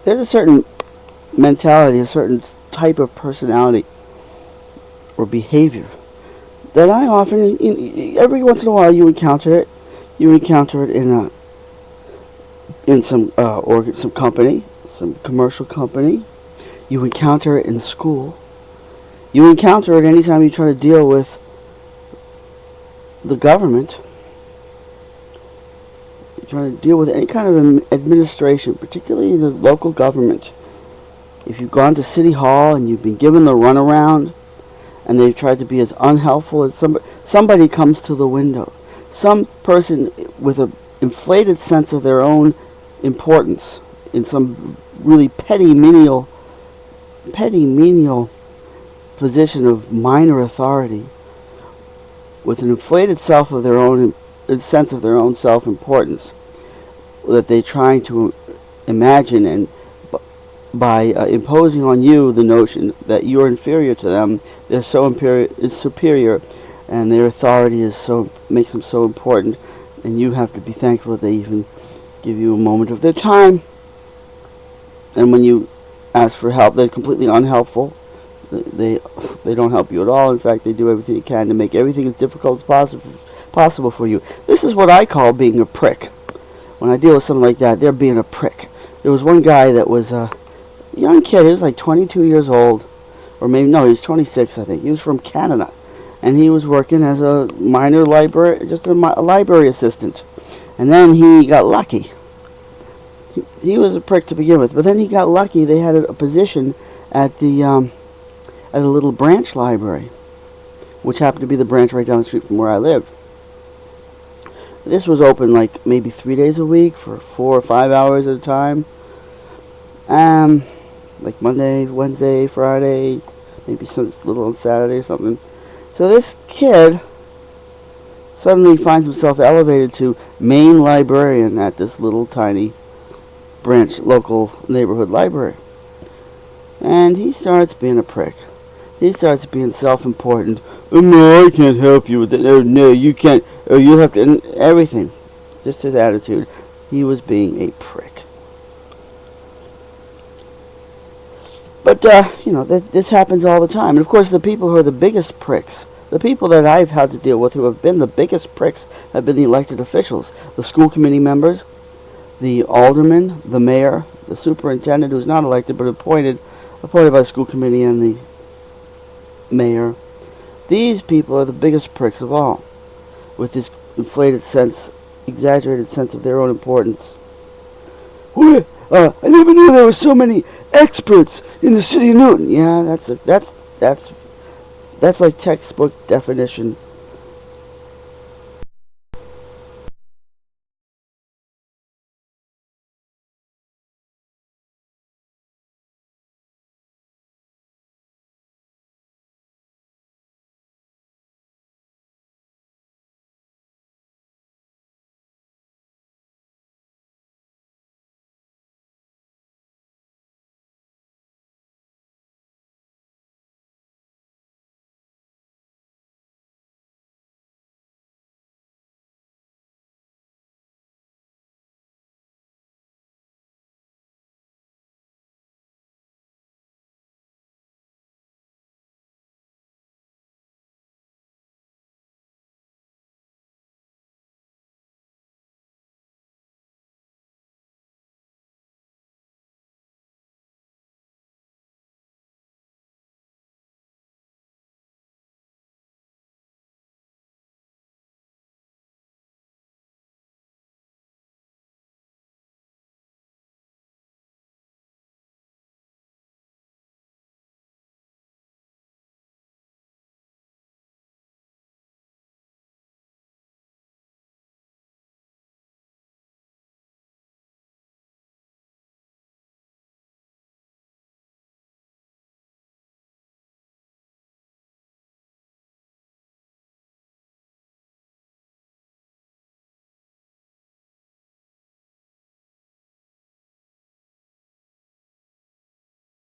there's a certain mentality, a certain type of personality or behavior that I often, every once in a while, you encounter it. You encounter it in some company, some commercial company. You encounter it in school. You encounter it anytime you try to deal with the government. You're trying to deal with any kind of administration, particularly the local government. If you've gone to City Hall and you've been given the runaround, and they've tried to be as unhelpful as somebody comes to the window. Some person with an inflated sense of their own importance in some really petty menial position of minor authority, with an inflated sense of their own self-importance that they're trying to imagine, and by imposing on you the notion that you're inferior to them, they're so superior, and their authority makes them so important, and you have to be thankful that they even give you a moment of their time. And when you ask for help, they're completely unhelpful. They don't help you at all. In fact, they do everything they can to make everything as difficult as possible for you. This is what I call being a prick. When I deal with something like that, they're being a prick. There was one guy that was a young kid. He was like 22 years old, or maybe no, he was 26, I think. He was from Canada, and he was working as a minor library, just a library assistant. And then he got lucky. He was a prick to begin with, but then he got lucky. They had a position at a little branch library, which happened to be the branch right down the street from where I live. This was open like maybe 3 days a week for 4 or 5 hours at a time. Like Monday, Wednesday, Friday, maybe some little on Saturday or something. So this kid suddenly finds himself elevated to main librarian at this little tiny branch local neighborhood library. And he starts being a prick. He starts being self-important. Oh, no, I can't help you with that. Oh, no, you can't. Oh, you have to. And everything. Just his attitude. He was being a prick. But, this happens all the time. And, of course, the people who are the biggest pricks, the people that I've had to deal with who have been the biggest pricks have been the elected officials. The school committee members, the alderman, the mayor, the superintendent, who's not elected but appointed by the school committee, and the mayor. These people are the biggest pricks of all, with this inflated sense, exaggerated sense of their own importance. I never knew there were so many experts in the city of Newton. Yeah, that's like textbook definition